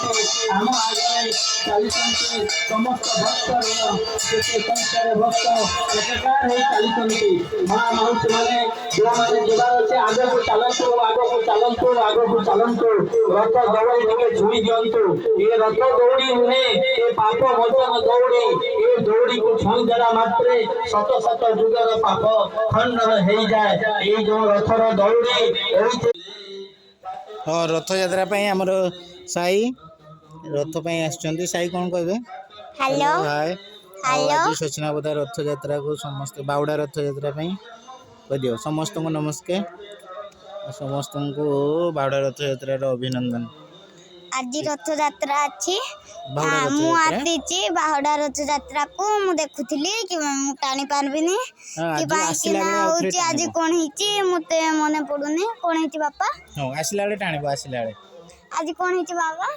आम आगे चली समस्त भक्त संख्यार भक्त एकाकार हो चली माँ माउसी मैंने जो मैंने जीवार अच्छे आग को चलतु आग को चलतु आग को चलतु रथ दौड़ी टे छुई दिंतु ये रथ दौड़ी नुहे ये पाप मोचन दौड़ी ये दौड़ी को छुई देला मात्रे शत शत जुगर पाप खंडन हो जाए ये जो रथर दौड़ी हाँ रथ यात्रा आमर साई रथ आसुँच साई कौन कहे हेलो हाय हेलो आज सचिनाबदा रथ यात्रा को समस्त बाउडा रथ यात्रा कह दियो समस्त को नमस्कार समस्त को बाउडा रथ यात्रा अभिनंदन आज रथ यात्रा अच्छी बाहुडा रथ मु यात्रा आसी बाहुडा रथ यात्रा को मु देखुली कि मु टाणी पारबिनी कि आसिला होची आज कोन हिची मते मने पडुनी कोन हिची बापा हाँ आसिला टाणीबो आसिला आज कोन हिची बाबा